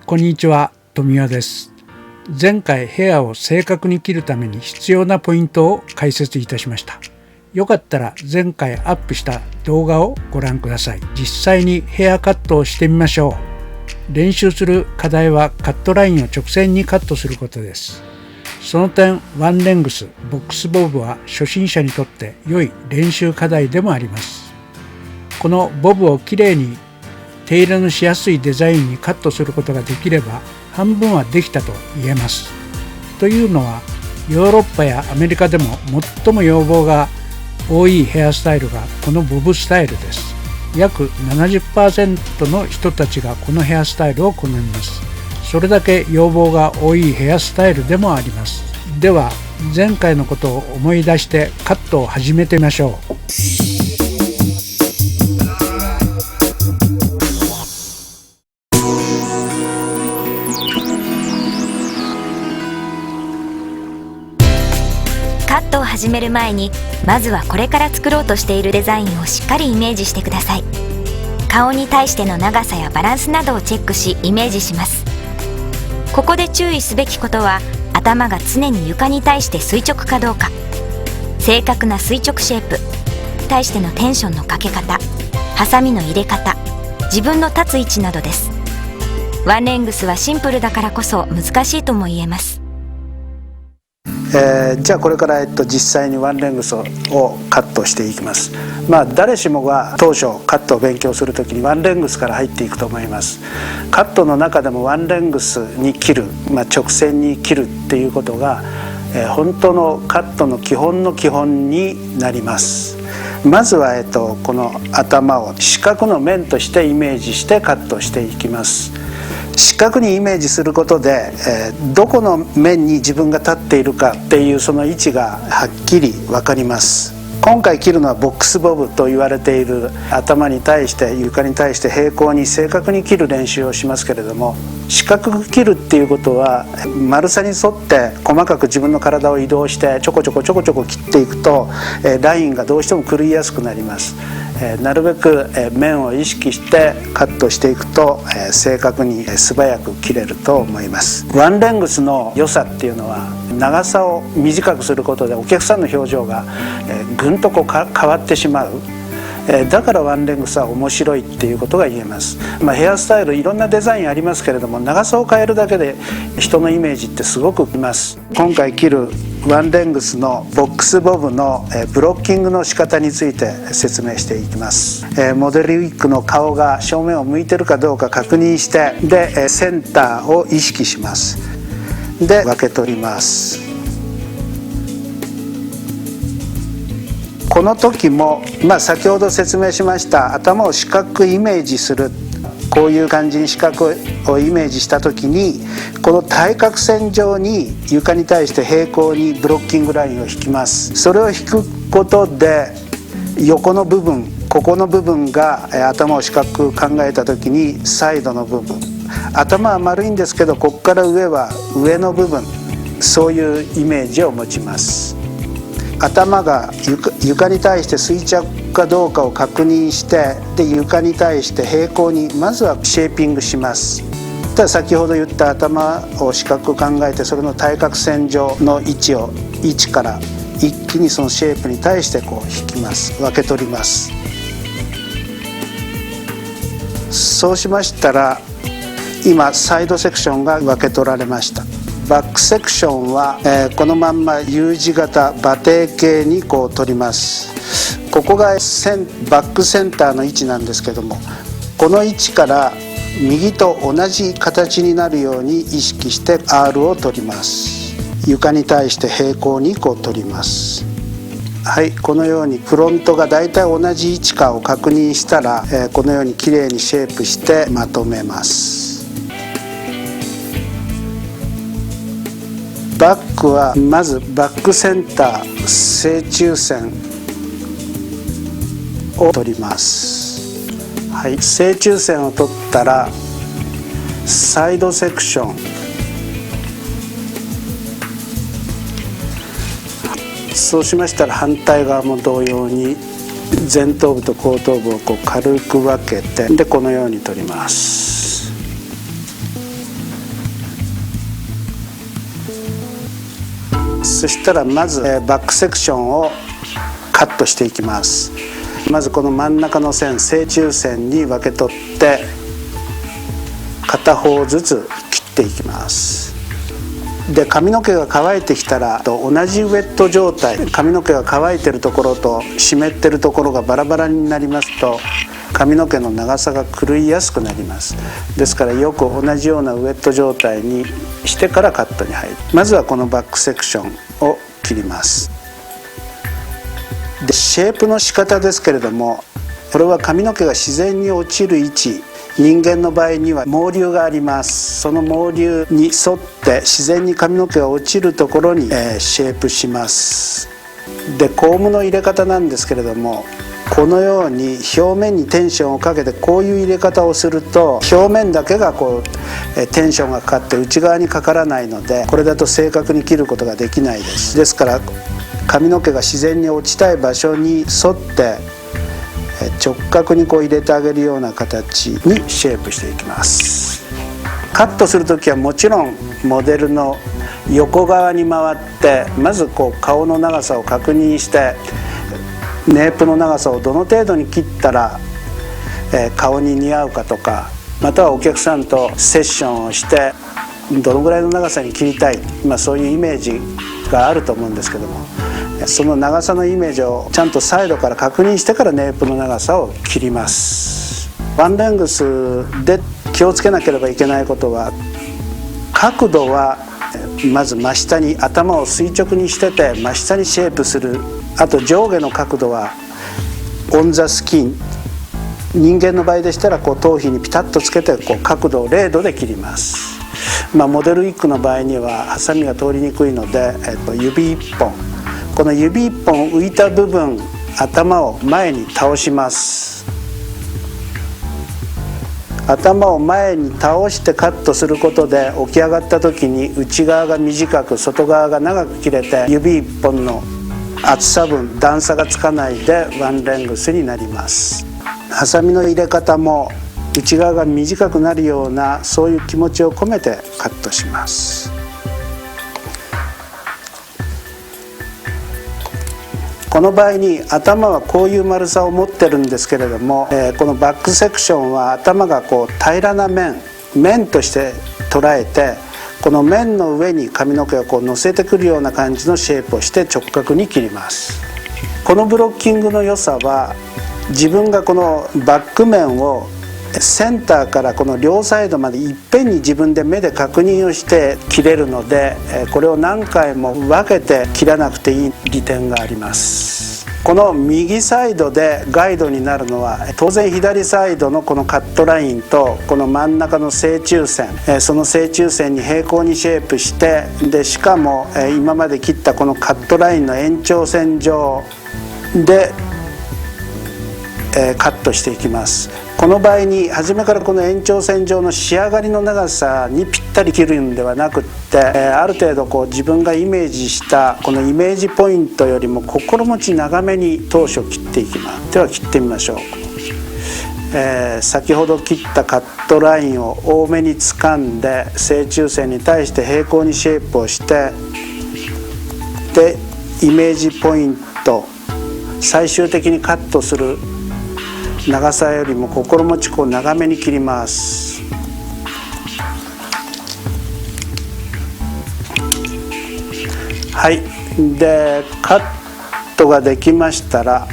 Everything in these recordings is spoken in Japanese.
こんにちは、富谷です。前回ヘアを正確に切るために必要なポイントを解説いたしました。よかったら前回アップした動画をご覧ください。実際にヘアカットをしてみましょう。練習する課題はカットラインを直線にカットすることです。その点、ワンレングス、ボックスボブは初心者にとって良い練習課題でもあります。このボブをきれいに手入れのしやすいデザインにカットすることができれば半分はできたと言えます。というのはヨーロッパやアメリカでも最も要望が多いヘアスタイルがこのボブスタイルです。約 70% の人たちがこのヘアスタイルを好みます。それだけ要望が多いヘアスタイルでもあります。では前回のことを思い出してカットを始めてみましょう。カットを始める前にまずはこれから作ろうとしているデザインをしっかりイメージしてください。顔に対しての長さやバランスなどをチェックしイメージします。ここで注意すべきことは頭が常に床に対して垂直かどうか、正確な垂直シェイプ、対してのテンションのかけ方、ハサミの入れ方、自分の立つ位置などです。ワンレングスはシンプルだからこそ難しいとも言えます。じゃあこれから実際にワンレングスをカットしていきます。誰しもが当初カットを勉強するときにワンレングスから入っていくと思います。カットの中でもワンレングスに切る、直線に切るっていうことが、本当のカットの基本の基本になります。まずは、この頭を四角の面としてイメージしてカットしていきます。四角にイメージすることで、どこの面に自分が立っているかっていうその位置がはっきり分かります。今回切るのはボックスボブと言われている頭に対して床に対して平行に正確に切る練習をしますけれども、四角く切るっていうことは丸さに沿って細かく自分の体を移動してちょこちょこ切っていくとラインがどうしても狂いやすくなります。なるべく面を意識してカットしていくと正確に素早く切れると思います。ワンレングスの良さっていうのは長さを短くすることでお客さんの表情がぐんと変わってしまう。だからワンレングスは面白いっていうことが言えます。ヘアスタイルいろんなデザインありますけれども、長さを変えるだけで人のイメージってすごくいます。今回切るワンレングスのボックスボブのブロッキングの仕方について説明していきます。モデルウィッグの顔が正面を向いてるかどうか確認して、でセンターを意識します。で分け取ります。この時も、先ほど説明しました頭を四角イメージする、こういう感じに四角をイメージした時にこの対角線上に床に対して平行にブロッキングラインを引きます。それを引くことで横の部分、ここの部分が頭を四角く考えた時にサイドの部分、頭は丸いんですけどここから上は上の部分、そういうイメージを持ちます。頭が 床に対して垂直かどうかを確認して、で床に対して平行にまずはシェーピングします。ただ先ほど言った頭を四角く考えてそれの対角線上の位置から一気にそのシェイプに対して引きます。分け取ります。そうしましたら今サイドセクションが分け取られました。バックセクションは、このまんま U 字型馬蹄形に取ります。ここがバックセンターの位置なんですけども、この位置から右と同じ形になるように意識して R を取ります。床に対して平行に取ります。はい、このようにフロントがだいたい同じ位置かを確認したら、このようにきれいにシェイプしてまとめます。バックはまずバックセンター正中線を取ります。はい、正中線を取ったらサイドセクション、そうしましたら反対側も同様に前頭部と後頭部を軽く分けて、でこのように取ります。そしたらまずバックセクションをカットしていきます。まずこの真ん中の線、正中線に分け取って片方ずつ切っていきます。で、髪の毛が乾いてきたら同じウェット状態、髪の毛が乾いてるところと湿ってるところがバラバラになりますと髪の毛の長さが狂いやすくなります。ですからよく同じようなウェット状態にしてからカットに入る。まずはこのバックセクションを切ります。で、シェイプの仕方ですけれども、これは髪の毛が自然に落ちる位置、人間の場合には毛流があります。その毛流に沿って自然に髪の毛が落ちるところに、シェイプします。で、コームの入れ方なんですけれども、このように表面にテンションをかけてこういう入れ方をすると表面だけがテンションがかかって内側にかからないので、これだと正確に切ることができないです。ですから髪の毛が自然に落ちたい場所に沿って直角に入れてあげるような形にシェイプしていきます。カットする時はもちろんモデルの横側に回ってまず顔の長さを確認してネープの長さをどの程度に切ったら、顔に似合うかとか、またはお客さんとセッションをしてどのぐらいの長さに切りたい、そういうイメージがあると思うんですけども、その長さのイメージをちゃんとサイドから確認してからネープの長さを切ります。ワンレングスで気をつけなければいけないことは、角度はまず真下に、頭を垂直にしてて真下にシェイプする。あと上下の角度はオンザスキン、人間の場合でしたら頭皮にピタッとつけて角度を0度で切ります。モデルウィッグの場合にはハサミが通りにくいので、指1本、この指1本浮いた部分、頭を前に倒します。頭を前に倒してカットすることで起き上がった時に内側が短く外側が長く切れて指1本の厚さ分段差がつかないでワンレングスになります。ハサミの入れ方も内側が短くなるようなそういう気持ちを込めてカットします。この場合に頭はこういう丸さを持ってるんですけれども、このバックセクションは頭が平らな面として捉えて、この面の上に髪の毛を乗せてくるような感じのシェイプをして直角に切ります。このブロッキングの良さは、自分がこのバック面をセンターからこの両サイドまでいっぺんに自分で目で確認をして切れるので、これを何回も分けて切らなくていい利点があります。この右サイドでガイドになるのは当然左サイドのこのカットラインとこの真ん中の正中線、その正中線に平行にシェイプして、でしかも今まで切ったこのカットラインの延長線上でカットしていきます。この場合に初めからこの延長線上の仕上がりの長さにぴったり切るんではなくって、ある程度自分がイメージしたこのイメージポイントよりも心持ち長めに当初切っていきます。では切ってみましょう。先ほど切ったカットラインを多めに掴んで正中線に対して平行にシェイプをして、でイメージポイント、最終的にカットする長さよりも心持ち長めに切ります。はい、でカットができましたら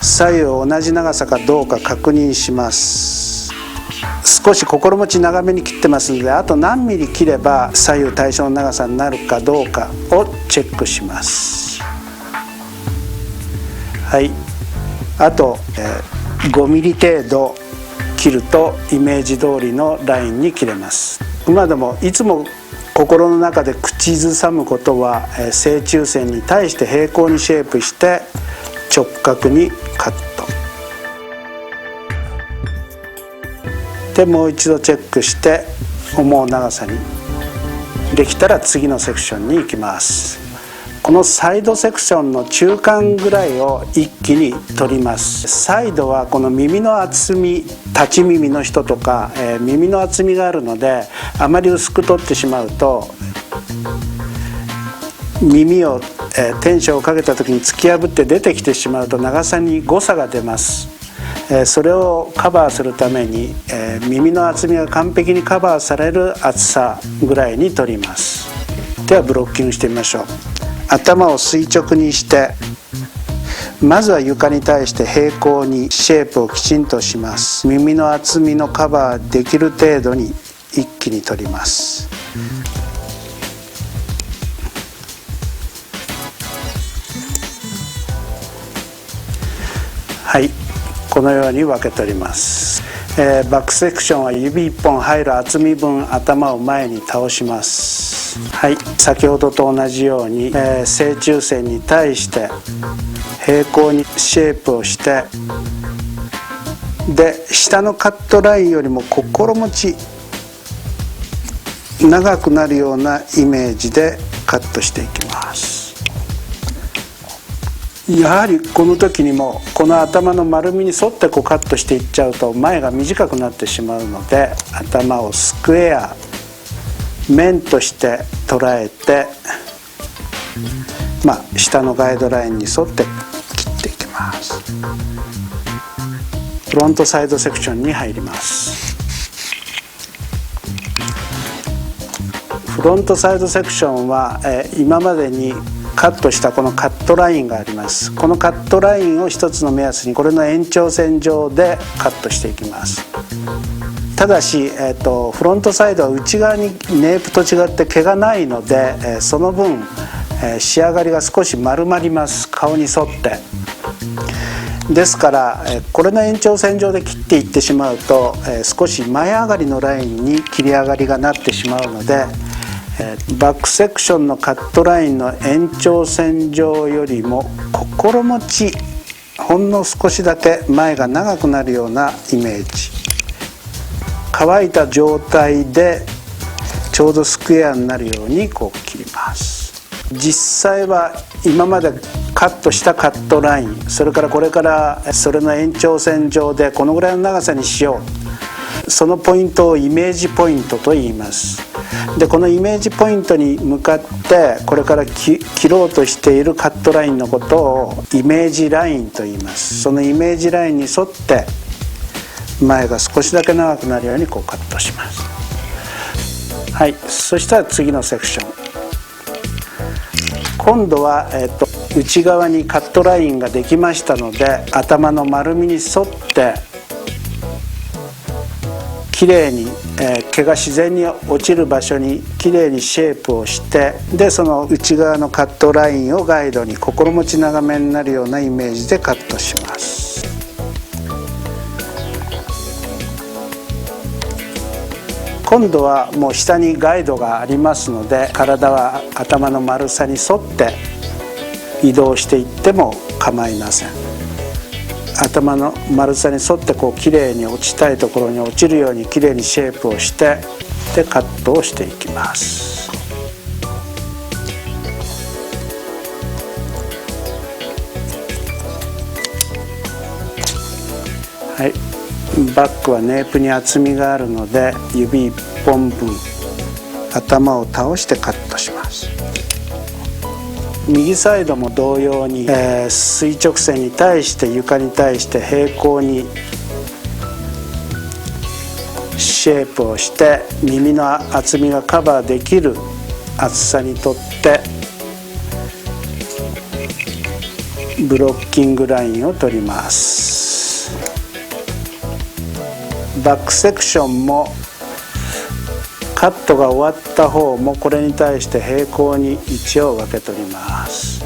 左右同じ長さかどうか確認します。少し心持ち長めに切ってますので、あと何ミリ切れば左右対称の長さになるかどうかをチェックします。はい、あと5ミリ程度切るとイメージ通りのラインに切れます。今でもいつも心の中で口ずさむことは、正中線に対して平行にシェイプして直角にカットで、もう一度チェックして思う長さにできたら次のセクションに行きます。このサイドセクションの中間ぐらいを一気に取ります。サイドはこの耳の厚み、立ち耳の人とか、耳の厚みがあるのであまり薄く取ってしまうと耳を、テンションをかけた時に突き破って出てきてしまうと長さに誤差が出ます。それをカバーするために、耳の厚みが完璧にカバーされる厚さぐらいに取ります。ではブロッキングしてみましょう。頭を垂直にして、まずは床に対して平行にシェイプをきちんとします。耳の厚みのカバーできる程度に一気に取ります。はい、このように分け取ります。バックセクションは指1本入る厚み分頭を前に倒します。はい、先ほどと同じように、正中線に対して平行にシェイプをして、で下のカットラインよりも心持ち長くなるようなイメージでカットしていきます。やはりこの時にもこの頭の丸みに沿ってこうカットしていっちゃうと前が短くなってしまうので、頭をスクエア面として捉えて、下のガイドラインに沿って切っていきます。フロントサイドセクションに入ります。フロントサイドセクションは、今までにカットしたこのカットラインがあります。このカットラインを一つの目安にこれの延長線上でカットしていきます。ただし、フロントサイドは内側にネープと違って毛がないので、その分、仕上がりが少し丸まります。顔に沿って。ですから、これの延長線上で切っていってしまうと、少し前上がりのラインに切り上がりがなってしまうので、バックセクションのカットラインの延長線上よりも心持ちほんの少しだけ前が長くなるようなイメージ、乾いた状態でちょうどスクエアになるようにこう切ります。実際は今までカットしたカットライン、それからこれからそれの延長線上でこのぐらいの長さにしよう、そのポイントをイメージポイントと言います。でこのイメージポイントに向かってこれから切ろうとしているカットラインのことをイメージラインと言います。そのイメージラインに沿って前が少しだけ長くなるようにこうカットします。はい、そしたら次のセクション、今度は、内側にカットラインができましたので、頭の丸みに沿ってきれいに、毛が自然に落ちる場所にきれいにシェイプをして、でその内側のカットラインをガイドに心持ち長めになるようなイメージでカットします。今度はもう下にガイドがありますので、体は頭の丸さに沿って移動していっても構いません。頭の丸さに沿ってこうきれいに落ちたいところに落ちるようにきれいにシェイプをして、でカットをしていきます。はい、バックはネープに厚みがあるので指1本分頭を倒してカットします。右サイドも同様に、垂直線に対して床に対して平行にシェイプをして耳の厚みがカバーできる厚さにとってブロッキングラインを取ります。バックセクションもカットが終わった方もこれに対して平行に位置を分け取ります。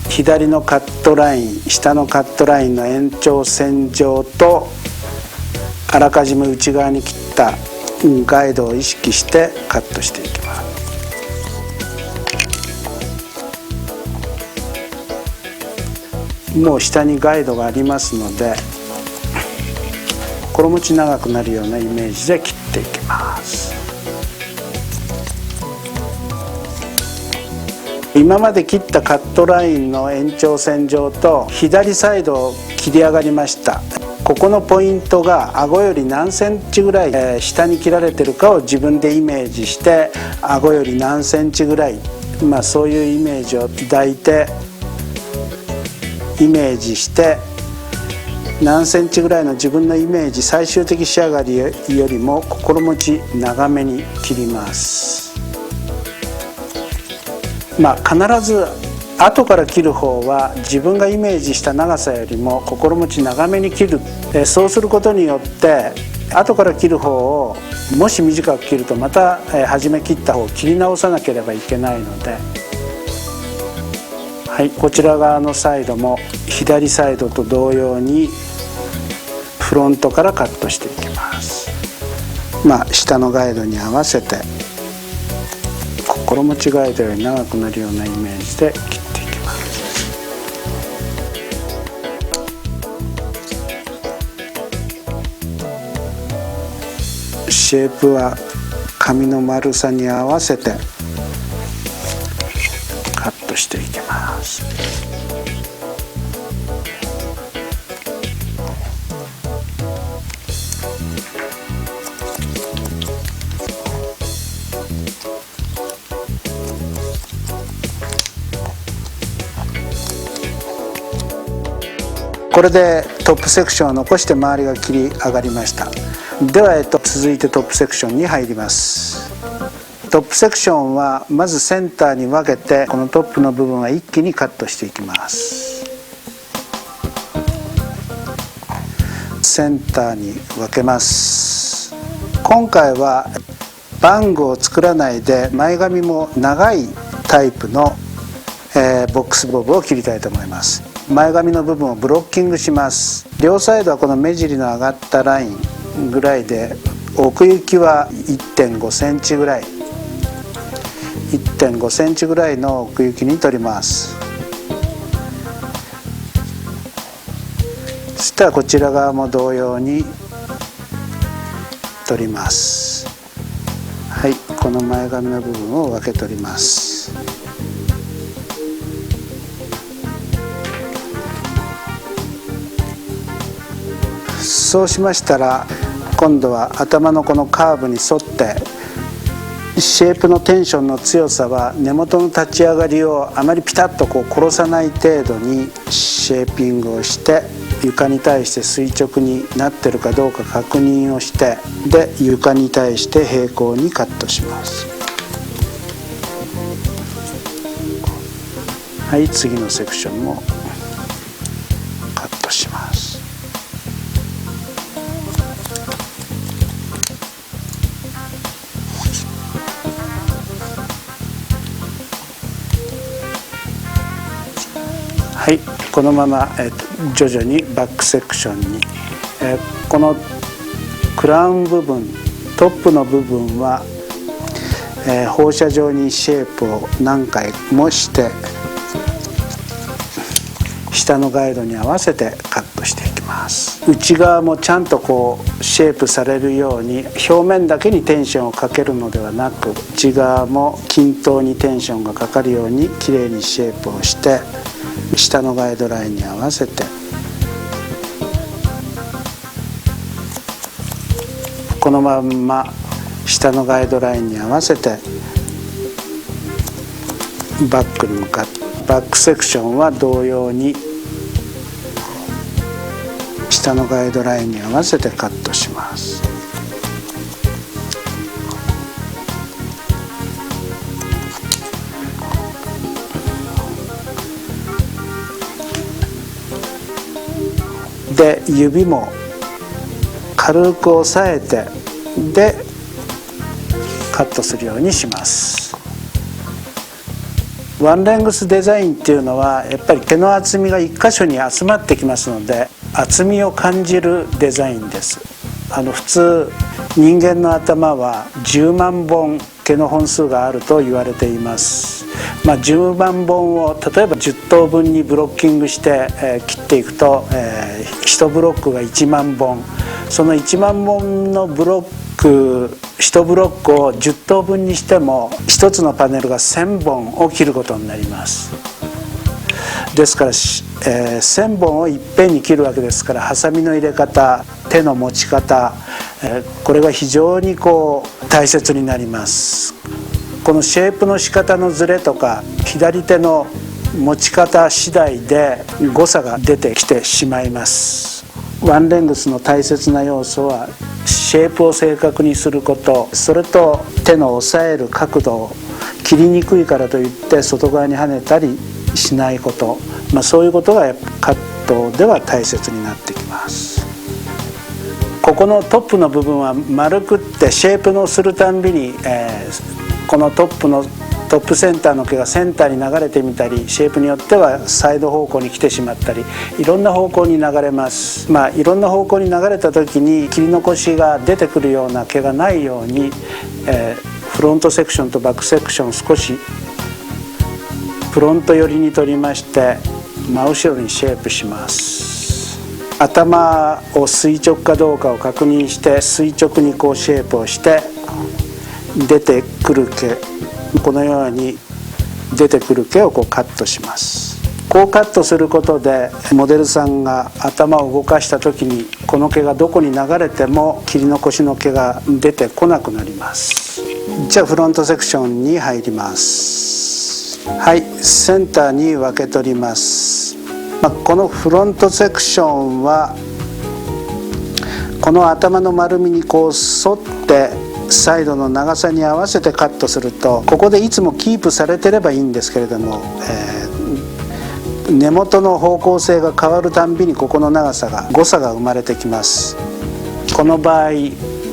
左のカットライン、下のカットラインの延長線上とあらかじめ内側に切ったガイドを意識してカットしていきます。もう下にガイドがありますので心持ち長くなるようなイメージで切っていきます。今まで切ったカットラインの延長線上と左サイドを切り上がりました。ここのポイントが顎より何センチぐらい下に切られてるかを自分でイメージして、顎より何センチぐらい、そういうイメージを抱いてイメージして、何センチぐらいの自分のイメージ、最終的仕上がりよりも心持ち長めに切ります。必ず後から切る方は自分がイメージした長さよりも心持ち長めに切る。そうすることによって後から切る方をもし短く切るとまた初め切った方を切り直さなければいけないので、こちら側のサイドも左サイドと同様にフロントからカットしていきます。下のガイドに合わせて心持ちガイドより長くなるようなイメージで切っていきます。シェイプは紙の丸さに合わせてカットしていきます。これでトップセクションを残して周りが切り上がりました。では、続いてトップセクションに入ります。トップセクションはまずセンターに分けて、このトップの部分は一気にカットしていきます。センターに分けます。今回はバングを作らないで前髪も長いタイプの、ボックスボブを切りたいと思います。前髪の部分をブロッキングします。両サイドはこの目尻の上がったラインぐらいで、奥行きは 1.5 センチぐらい 1.5 センチぐらいの奥行きに取ります。そしたらこちら側も同様に取ります。この前髪の部分を分け取ります。そうしましたら、今度は頭のこのカーブに沿ってシェイプのテンションの強さは根元の立ち上がりをあまりピタッと殺さない程度にシェーピングをして、床に対して垂直になってるかどうか確認をして、で床に対して平行にカットします。次のセクションもカットします。このまま、徐々にバックセクションに、このクラウン部分、トップの部分は、放射状にシェイプを何回もして下のガイドに合わせてカットしていきます。内側もちゃんとシェイプされるように、表面だけにテンションをかけるのではなく、内側も均等にテンションがかかるようにきれいにシェイプをして、下のガイドラインに合わせてこのまんま下のガイドラインに合わせてバックに向かって、バックセクションは同様に下のガイドラインに合わせてカットします。で指も軽く押さえて、でカットするようにします。ワンレングスデザインっていうのはやっぱり毛の厚みが1箇所に集まってきますので、厚みを感じるデザインです。普通人間の頭は10万本毛の本数があると言われています。10万本を例えば10等分にブロッキングして、切っていくと、1ブロックが1万本、その1万本のブロッ1ブロックを10等分にしても1つのパネルが1000本を切ることになります。ですから、1000本をいっぺんに切るわけですから、ハサミの入れ方、手の持ち方、これが非常に大切になります。このシェイプの仕方のズレとか左手の持ち方次第で誤差が出てきてしまいます。ワンレングスの大切な要素はシェイプを正確にすること、それと手の押さえる角度を切りにくいからといって外側に跳ねたりしないこと、そういうことがカットでは大切になってきます。ここのトップの部分は丸くってシェイプのするたんびに、このトップセンターの毛がセンターに流れてみたり、シェイプによってはサイド方向に来てしまったり、いろんな方向に流れます。いろんな方向に流れた時に切り残しが出てくるような毛がないように、フロントセクションとバックセクションを少しフロント寄りに取りまして真後ろにシェイプします。頭を垂直かどうかを確認して垂直にシェイプをして出てくる毛、このように出てくる毛をカットします。こうカットすることでモデルさんが頭を動かした時にこの毛がどこに流れても切り残しの毛が出てこなくなります。じゃあフロントセクションに入ります。はい、センターに分け取ります。このフロントセクションはこの頭の丸みに沿ってサイドの長さに合わせてカットすると、ここでいつもキープされてればいいんですけれども、根元の方向性が変わるたんびにここの長さが誤差が生まれてきます。この場合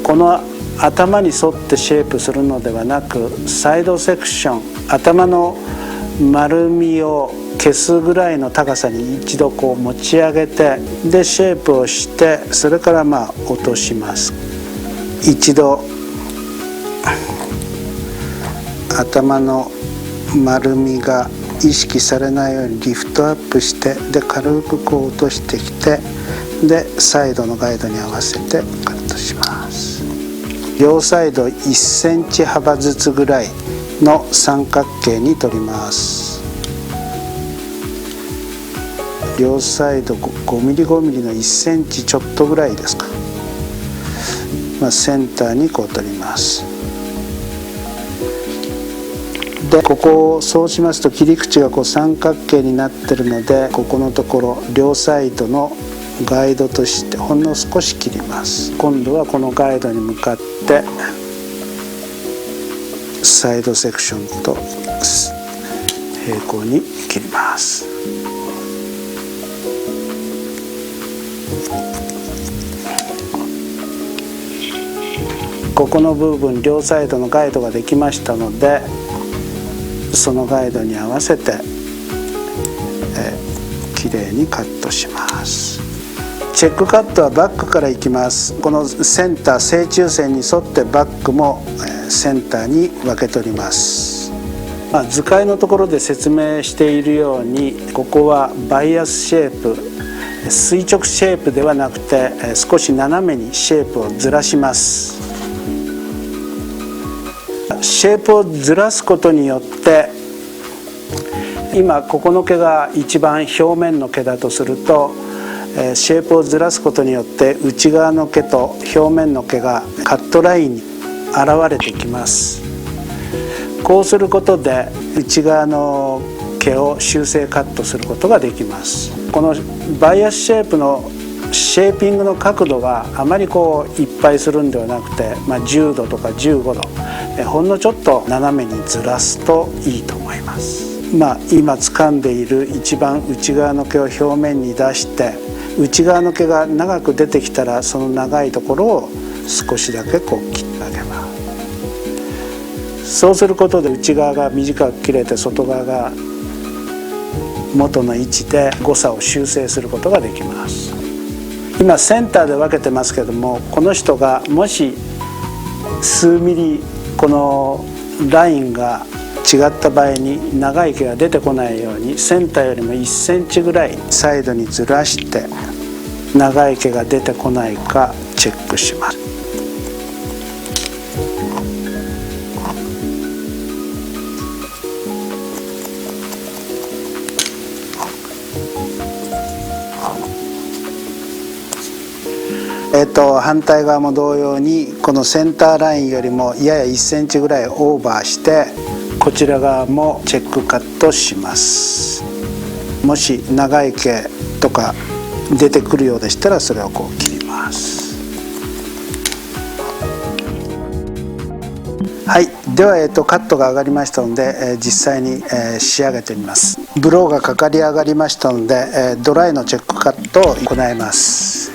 この頭に沿ってシェイプするのではなく、サイドセクション、頭の丸みを消すぐらいの高さに一度持ち上げて、でシェイプをして、それから落とします。一度頭の丸みが意識されないようにリフトアップして、で軽く落としてきて、でサイドのガイドに合わせてカットします。両サイド1センチ幅ずつぐらいの三角形に取ります。両サイド5ミリ5ミリの1センチちょっとぐらいですか、センターに取ります。でここをそうしますと切り口が三角形になってるので、ここのところ両サイドのガイドとしてほんの少し切ります。今度はこのガイドに向かってサイドセクションと平行に切ります。ここの部分両サイドのガイドができましたので、そのガイドに合わせてきれいにカットします。チェックカットはバックからいきます。このセンター正中線に沿ってバックもセンターに分け取ります。図解のところで説明しているように、ここはバイアスシェイプ、垂直シェイプではなくて少し斜めにシェイプをずらします。シェイプをずらすことによって、今ここの毛が一番表面の毛だとすると、シェイプをずらすことによって内側の毛と表面の毛がカットラインに現れてきます。こうすることで内側の毛を修正カットすることができます。このバイアスシェイプのシェーピングの角度があまりいっぱいするんではなくて、10度とか15度、ほんのちょっと斜めにずらすといいと思います。今掴んでいる一番内側の毛を表面に出して、内側の毛が長く出てきたらその長いところを少しだけ切ってあげます。そうすることで内側が短く切れて外側が元の位置で誤差を修正することができます。今センターで分けてますけども、この人がもし数ミリこのラインが違った場合に長い毛が出てこないように、センターよりも1センチぐらいサイドにずらして長い毛が出てこないかチェックします。反対側も同様にこのセンターラインよりもやや1センチぐらいオーバーしてこちら側もチェックカットします。もし長い毛とか出てくるようでしたらそれをこう切ります。はい、では、カットが上がりましたので、実際に、仕上げてみます。ブローがかかり上がりましたので、ドライのチェックカットを行います。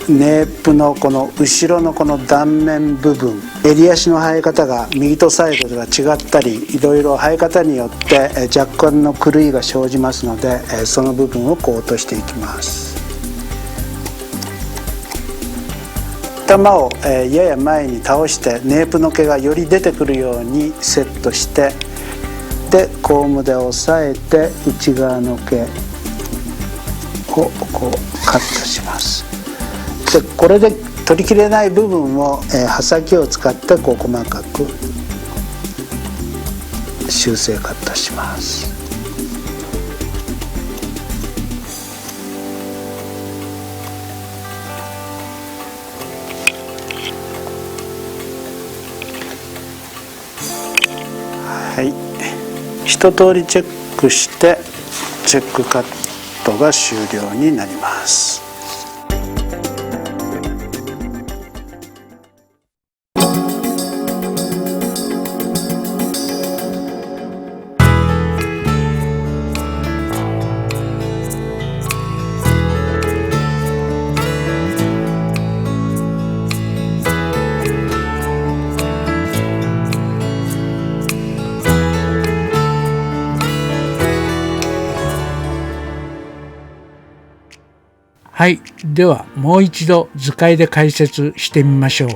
ネープのこの後ろのこの断面部分、襟足の生え方が右とサイドでは違ったり、いろいろ生え方によって若干の狂いが生じますので、その部分をこう落としていきます。頭をやや前に倒してネープの毛がより出てくるようにセットして、でコームで押さえて内側の毛をこうカットします。でこれで取りきれない部分を刃先を使ってこう細かく修正カットします。はい、一通りチェックしてチェックカットが終了になります。はい、ではもう一度図解で解説してみましょう。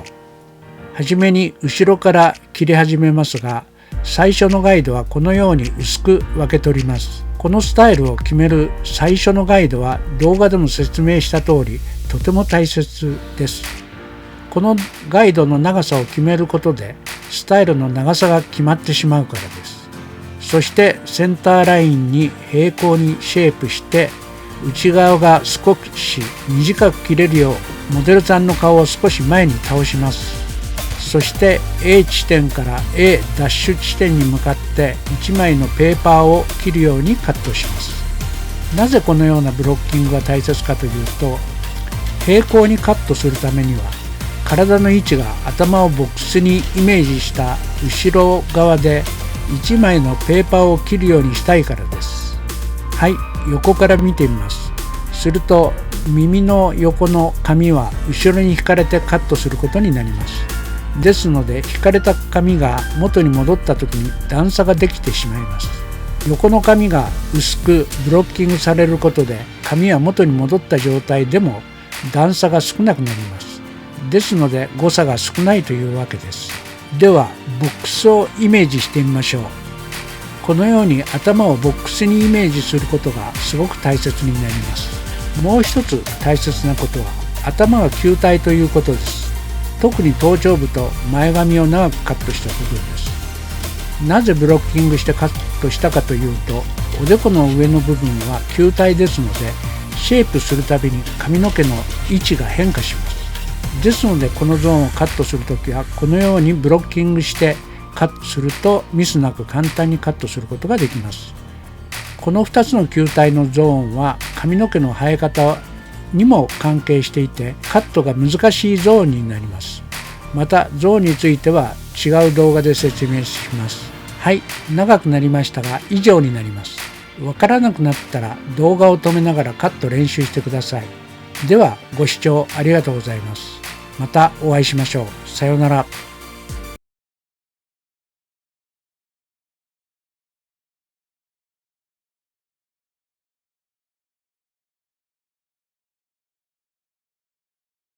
はじめに後ろから切り始めますが、最初のガイドはこのように薄く分け取ります。このスタイルを決める最初のガイドは動画でも説明した通りとても大切です。このガイドの長さを決めることでスタイルの長さが決まってしまうからです。そしてセンターラインに平行にシェイプして内側が少し短く切れるようモデルさんの顔を少し前に倒します。そして A 地点から A' 地点に向かって1枚のペーパーを切るようにカットします。なぜこのようなブロッキングが大切かというと、平行にカットするためには体の位置が頭をボックスにイメージした後ろ側で1枚のペーパーを切るようにしたいからです。はい、横から見てみます。すると耳の横の髪は後ろに引かれてカットすることになります。ですので引かれた髪が元に戻った時に段差ができてしまいます。横の髪が薄くブロッキングされることで髪は元に戻った状態でも段差が少なくなります。ですので誤差が少ないというわけです。ではボックスをイメージしてみましょう。このように頭をボックスにイメージすることがすごく大切になります。もう一つ大切なことは頭が球体ということです。特に頭頂部と前髪を長くカットした部分です。なぜブロッキングしてカットしたかというと、おでこの上の部分は球体ですのでシェイプするたびに髪の毛の位置が変化します。ですのでこのゾーンをカットするときはこのようにブロッキングしてカットするとミスなく簡単にカットすることができます。この2つの球体のゾーンは髪の毛の生え方にも関係していてカットが難しいゾーンになります。またゾーンについては違う動画で説明します。はい、長くなりましたが以上になります。わからなくなったら動画を止めながらカット練習してください。ではご視聴ありがとうございます。またお会いしましょう。さようなら。